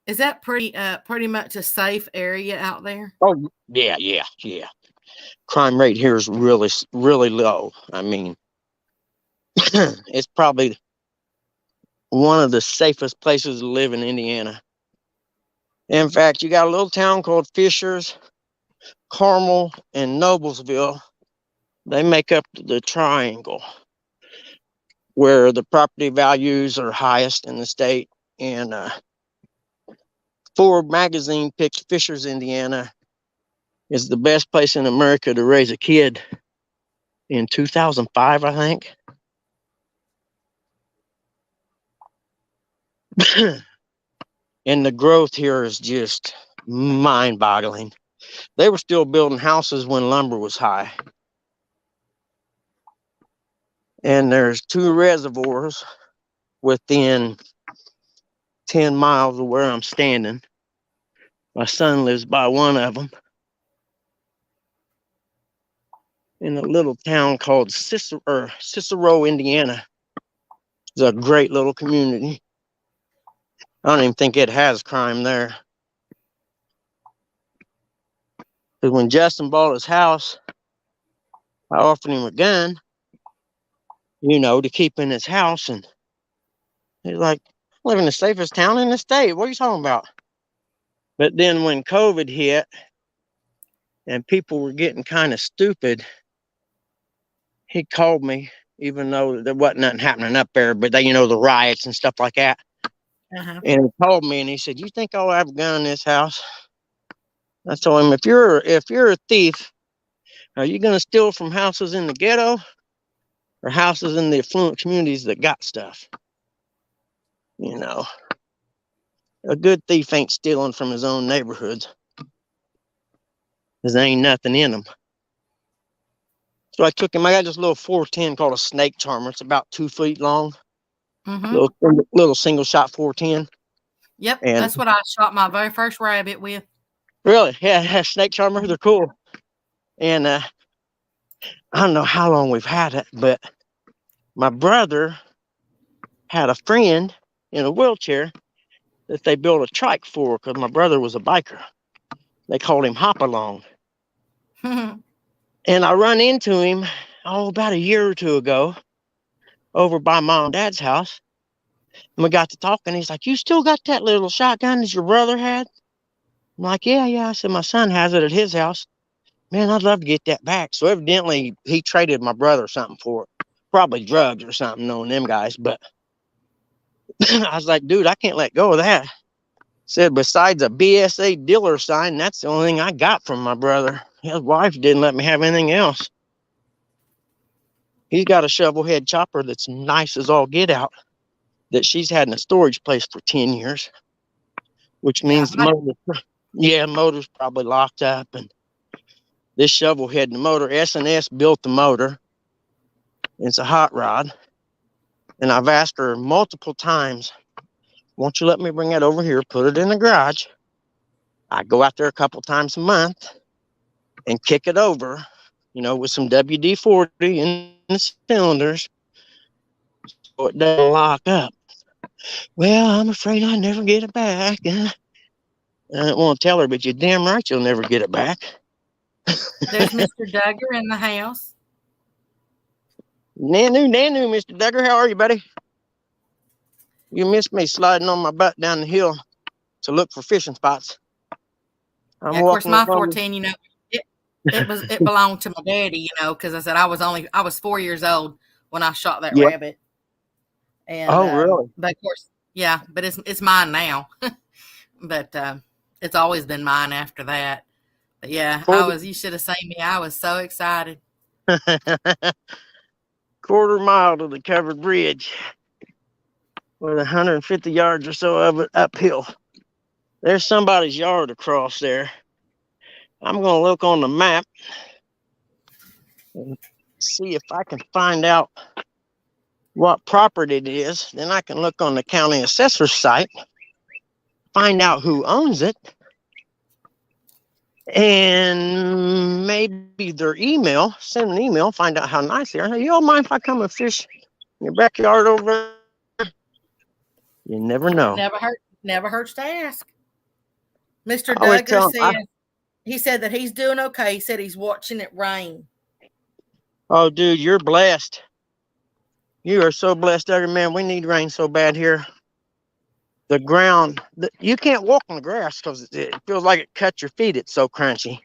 is that pretty much a safe area out there? Oh, yeah, yeah, yeah. Crime rate here is really, really low. I mean, it's probably one of the safest places to live in Indiana. In fact, you got a little town called Fishers, Carmel, and Noblesville. They make up the triangle where the property values are highest in the state. And Ford magazine picks Fishers, Indiana, is the best place in America to raise a kid in 2005, I think. And the growth here is just mind boggling. They were still building houses when lumber was high. And there's two reservoirs within 10 miles of where I'm standing. My son lives by one of them in a little town called Cicero, Indiana. It's a great little community. I don't even think it has crime there. Because when Justin bought his house, I offered him a gun, you know, to keep in his house. And he's like, I live in the safest town in the state. What are you talking about? But then when COVID hit and people were getting kind of stupid, he called me, even though there wasn't nothing happening up there, but they, you know, the riots and stuff like that. Uh-huh. And he called me and he said, "You think I'll have a gun in this house?" I told him, if you're a thief, are you gonna steal from houses in the ghetto or houses in the affluent communities that got stuff? You know, a good thief ain't stealing from his own neighborhoods because there ain't nothing in them. So I took him. I got this little 410 called a snake charmer. It's about 2 feet long. Mm-hmm. Little single shot 410. Yep, And that's what I shot my very first rabbit with. really, yeah, snake charmers are cool. And I don't know how long we've had it, but my brother had a friend in a wheelchair that they built a trike for because my brother was a biker. They called him Hop Along. And I run into him, about a year or two ago over by mom and dad's house. And we got to talking. He's like, "You still got that little shotgun that your brother had?" I'm like, "Yeah, yeah." I said, "My son has it at his house. Man, I'd love to get that back." So evidently he traded my brother something for it. Probably drugs or something, knowing them guys. But I was like, "Dude, I can't let go of that." Said, besides a BSA dealer sign, that's the only thing I got from my brother. His wife didn't let me have anything else. He's got a shovel head chopper that's nice as all get out that she's had in a storage place for 10 years, which Yeah, means motor's probably locked up. And this shovel head, the motor, S&S built the motor. It's a hot rod. And I've asked her multiple times, "Won't you let me bring that over here, put it in the garage?" I go out there a couple times a month and kick it over, with some WD-40 in the cylinders so it doesn't lock up. "Well, I'm afraid I never get it back." I don't want to tell her, but you're damn right you'll never get it back. there's Mr. Duggar in the house. Nanu, Mr. Duggar, how are you, buddy? You missed me sliding on my butt down the hill to look for fishing spots. I'm Yeah, of course, walking my along. 14, it it belonged to my daddy, because I said I was 4 years old when I shot that Yep. rabbit, and Oh, really? but of course, yeah, but it's mine now, but it's always been mine after that. But yeah, Quarter, you should have seen me. I was so excited. quarter mile to the covered bridge with 150 yards or so of it uphill. There's somebody's yard across there. I'm going to look on the map and see if I can find out what property it is. Then I can look on the county assessor's site, find out who owns it, and maybe their email, send an email, find out how nice they are. Hey, you don't mind if I come and fish in your backyard over there? You never know. Never hurts to ask. Mr. I always Duggar tell them, he said that he's doing okay. He said he's watching it rain. oh, dude, you're blessed. You are so blessed, Duggar, man. We need rain so bad here. The ground, you can't walk on the grass because it feels like it cuts your feet. It's so crunchy.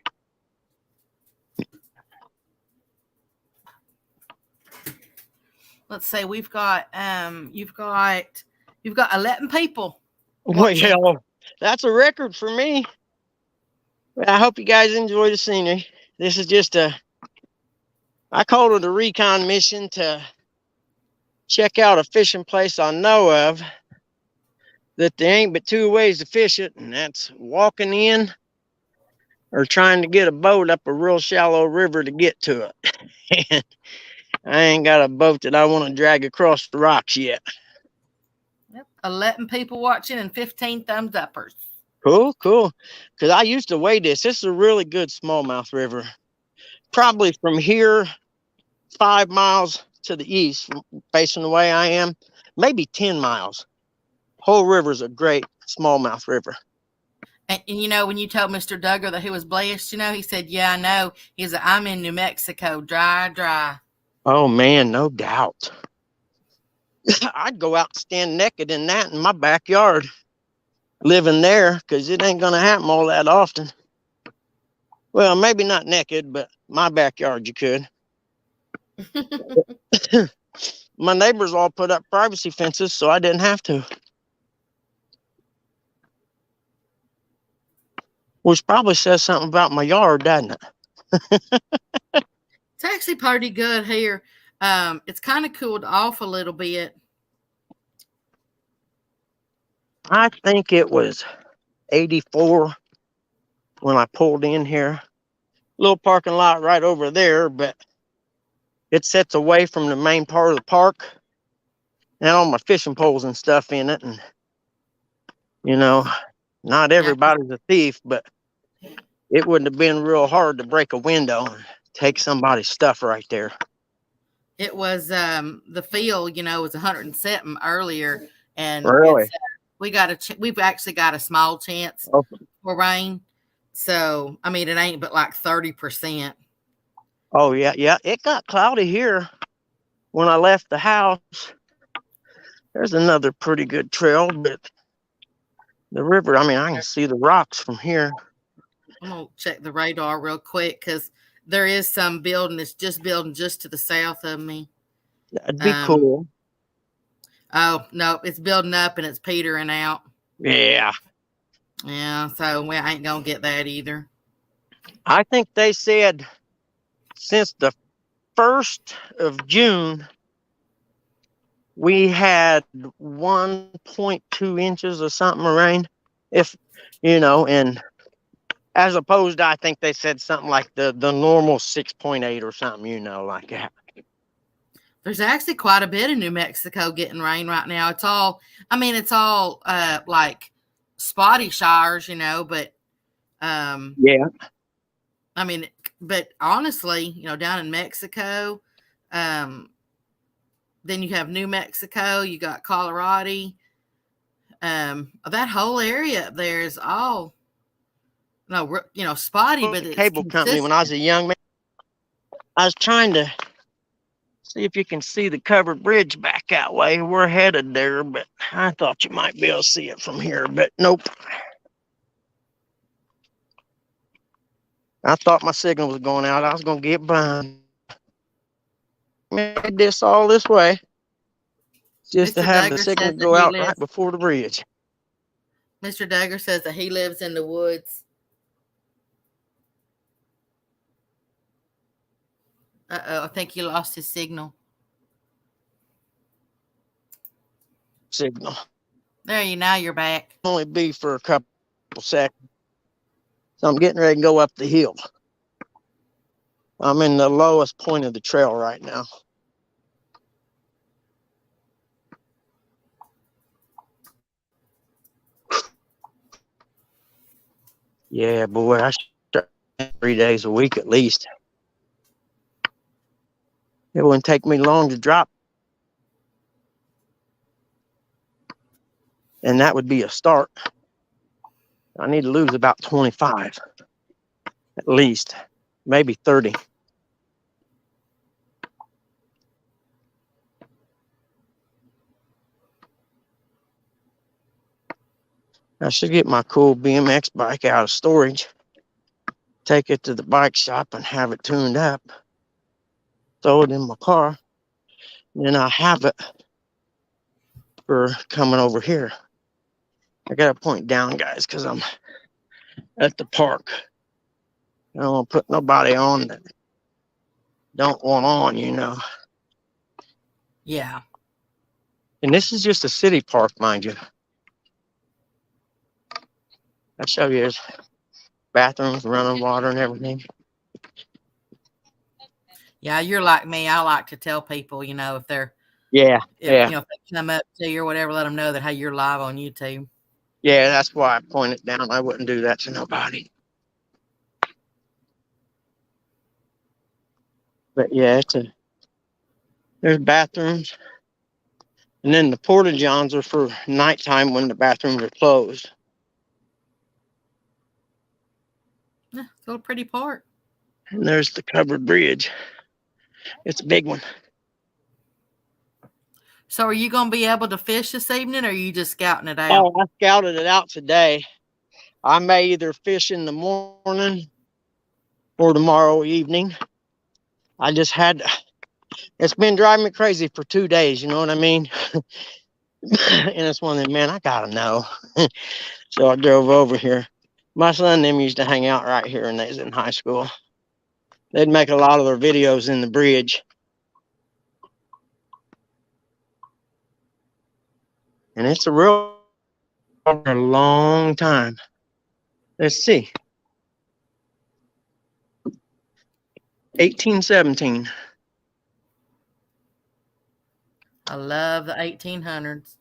Let's say you've got 11 people watching. Well, that's a record for me. I hope you guys enjoy the scenery. This is just I call it a recon mission to check out a fishing place I know of that there ain't but two ways to fish it, and that's walking in or trying to get a boat up a real shallow river to get to it. And I ain't got a boat that I want to drag across the rocks yet. Yep. 11 people watching and 15 thumbs uppers. Cool. Because I used to weigh this. This is a really good smallmouth river. Probably from here 5 miles to the east, facing the way I am, maybe 10 miles. Whole river's a great smallmouth river. And when you told Mr. Duggar that he was blessed, he said, yeah, I know. He said, I'm in New Mexico, dry. Oh, man, no doubt. I'd go out and stand naked in that in my backyard, living there, because it ain't going to happen all that often. Well, maybe not naked, but my backyard you could. My neighbors all put up privacy fences, so I didn't have to. Which probably says something about my yard, doesn't it? It's actually pretty good here. It's kind of cooled off a little bit. I think it was 84 when I pulled in here. Little parking lot right over there, but it sets away from the main part of the park and all my fishing poles and stuff in it. And, not everybody's a thief, but it wouldn't have been real hard to break a window and take somebody's stuff right there. It was the field, was 107 earlier, and really, we've actually got a small chance for rain. So I mean, it ain't but like 30%. Oh yeah. It got cloudy here when I left the house. There's another pretty good trail, but the river, I can see the rocks from here. I'm gonna check the radar real quick because there is some building that's just building just to the south of me. That'd be cool. Oh no, it's building up and it's petering out. Yeah, so we ain't gonna get that either. I think they said since the 1st of June we had 1.2 inches or something of rain. If and as opposed to, I think they said something like the normal 6.8 or something, like that. There's actually quite a bit in New Mexico getting rain right now. It's all like spotty showers, but yeah. But honestly, down in Mexico, then you have New Mexico, you got Colorado, that whole area up there is all, spotty, but it's cable company when I was a young man. I was trying to See if you can see the covered bridge back that way. We're headed there, but I thought you might be able to see it from here, but nope. I thought my signal was going out. I was going to get blind. Made this all this way just to Mr. have the Duggar signal says that go he out right lives. before the bridge. Mr. Duggar says that he lives in the woods. I think he lost his signal. Signal. There you now you're back. Only be for a couple seconds. So I'm getting ready to go up the hill. I'm in the lowest point of the trail right now. Yeah, boy, I start 3 days a week at least. It wouldn't take me long to drop. And that would be a start. I need to lose about 25 at least, maybe 30. I should get my cool BMX bike out of storage, take it to the bike shop and have it tuned up, throw it in my car, and then I'll have it for coming over here. I got to point down, guys, because I'm at the park. I don't want to put nobody on that don't want on, you know. Yeah. And this is just a city park, mind you. I'll show you his bathrooms, running water and everything. Yeah, you're like me. I like to tell people, if they're, Yeah. if they come up to you or whatever, let them know that, hey, you're live on YouTube. Yeah, that's why I point it down. I wouldn't do that to nobody. But yeah, there's bathrooms. And then the porta johns are for nighttime when the bathrooms are closed. Yeah, it's a little pretty park. And there's the covered bridge. It's a big one. So are you going to be able to fish this evening, or are you just scouting it out? Oh, I scouted it out today. I may either fish in the morning or tomorrow evening. I just had, it's been driving me crazy for 2 days, you know what I mean? And it's one of them, man, I gotta know. So I drove over here. My son and them used to hang out right here when they was in high school. They'd make a lot of their videos in the bridge. And it's a real a long time. Let's see. 1817. I love the 1800s.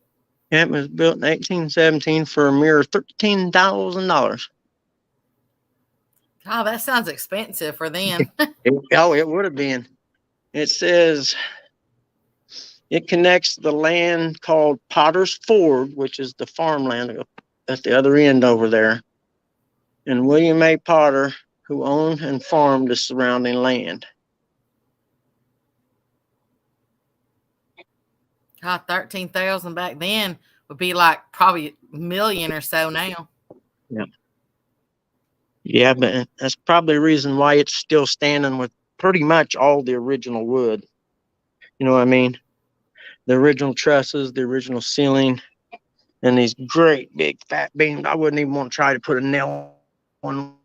Yeah, it was built in 1817 for a mere $13,000. Oh, that sounds expensive for then. Oh, it would have been. It says it connects the land called Potter's Ford, which is the farmland at the other end over there, and William A. Potter, who owned and farmed the surrounding land. God, 13,000 back then would be like probably a million or so now. Yeah. Yeah, but that's probably the reason why it's still standing with pretty much all the original wood. You know what I mean? The original trusses, the original ceiling, and these great big fat beams. I wouldn't even want to try to put a nail on.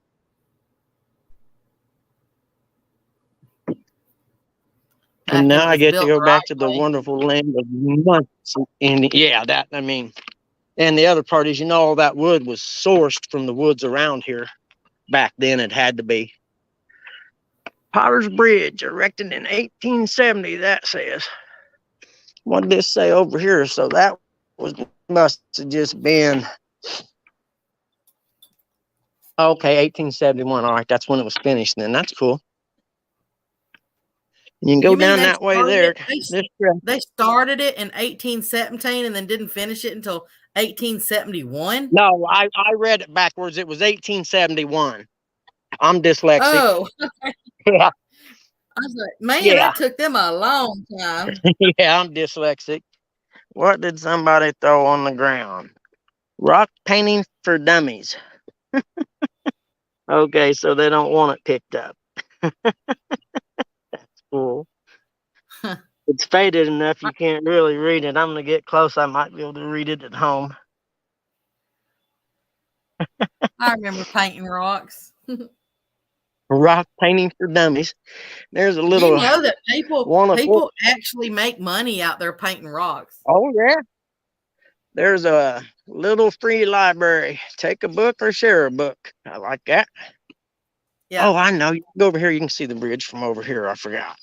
And Back when now it I was get to built go the back right to the way. wonderful land of months. And yeah, that, I mean, and the other part is, all that wood was sourced from the woods around here. Back then, it had to be. Potter's Bridge, erected in 1870, that says. What did this say over here? So that must have just been, okay, 1871. All right, that's when it was finished. Then that's cool. You can go You mean down that way there. they started it in 1817 and then didn't finish it until 1871? No, I read it backwards. It was 1871. I'm dyslexic. Oh, Yeah. I was like, man, Yeah. that took them a long time. Yeah, I'm dyslexic. What did somebody throw on the ground? Rock painting for dummies. Okay, so they don't want it picked up. Cool. It's faded enough you can't really read it. I'm gonna get close. I might be able to read it at home. I remember painting rocks. Do Rock painting for dummies. There's a you little know that people one of four. people actually make money out there painting rocks? Oh yeah. There's a little free library. Take a book or share a book. I like that. Yeah. Oh, I know. You can go over here. You can see the bridge from over here. I forgot.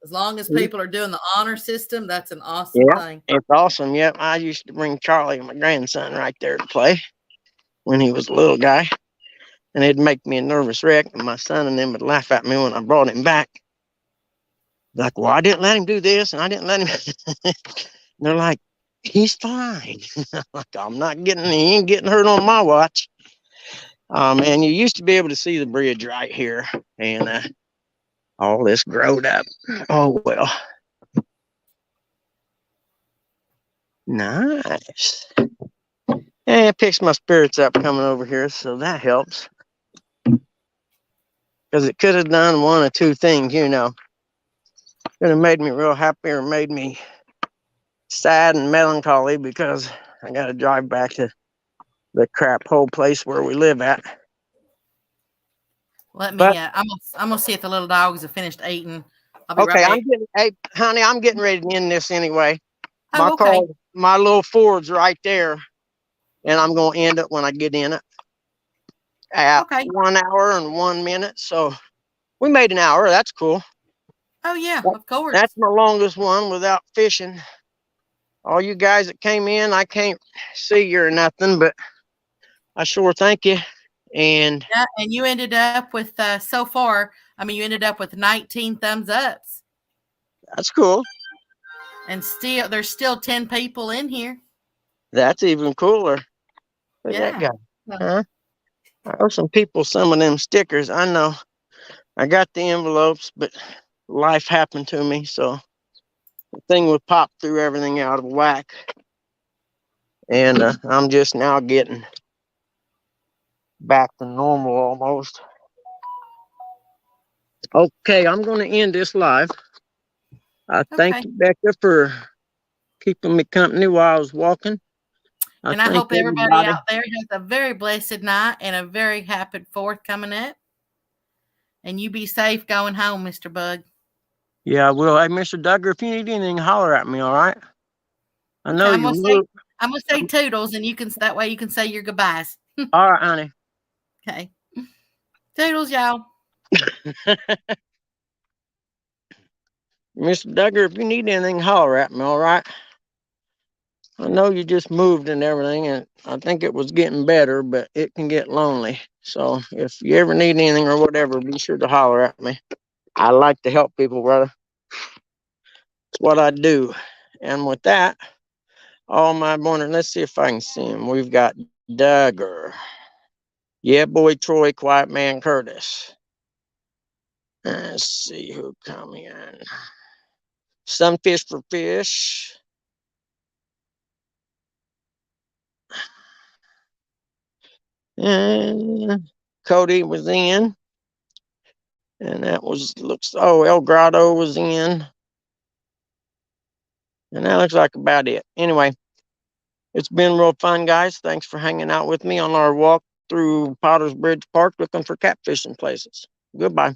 As long as people are doing the honor system, that's an awesome Yeah, thing. it's awesome. Yep, I used to bring Charlie, my grandson, right there to play when he was a little guy, and it'd make me a nervous wreck. And my son and them would laugh at me when I brought him back. Like, well, I didn't let him do this, and I didn't let him. And they're like, he's fine. Like, I'm not getting, he ain't getting hurt on my watch. Man, you used to be able to see the bridge right here, and all this growed up. Oh well, nice. Yeah, it picks my spirits up coming over here, so that helps. Because it could have done one or two things, you know. Could have made me real happy or made me sad and melancholy because I got to drive back to the crap hole place where we live at. Let me. But I'm gonna see if the little dogs have finished eating. I'll be right okay, back. hey, honey, I'm getting ready to end this anyway. My Oh, car, okay. my little Ford's right there, and I'm gonna end it when I get in it at Okay. 1 hour and 1 minute. So we made an hour. That's cool. Oh yeah, That- of course. That's my longest one without fishing. All you guys that came in, I can't see you or nothing, but I sure thank you. And Yeah, and you ended up with so far. I mean, you ended up with 19 thumbs ups, that's cool. and still there's still 10 people in here. That's even cooler. Look at that Yeah. guy. So, Huh? I owe some people some of them stickers. I know. I got the envelopes, but life happened to me. So the thing would pop through everything out of whack. And I'm just now getting back to normal almost. Okay, I'm going to end this live. I thank okay. you, Becca, for keeping me company while I was walking. I And I thank hope everybody everybody. out there has a very blessed night and a very happy fourth coming up. And you be safe going home, Mr. Bug. Yeah, I will. Hey, Mr. Duggar, if you need anything, holler at me, all right? I Okay, know you moved. I'm gonna say toodles, and you can that way you can say your goodbyes. All right, honey. Okay, toodles, y'all. Mr. Duggar, if you need anything, holler at me, all right? I know you just moved and everything, and I think it was getting better, but it can get lonely. So if you ever need anything or whatever, be sure to holler at me. I like to help people, brother. It's what I do. And with that, all my morning, let's see if I can see him. We've got Duggar. Yeah, boy, Troy, Quiet Man Curtis. Let's see who come in. Sunfish for fish. And Cody was in. And that was El Grotto was in. And that looks like about it. Anyway, it's been real fun, guys. Thanks for hanging out with me on our walk through Potter's Bridge Park looking for catfishing places. Goodbye.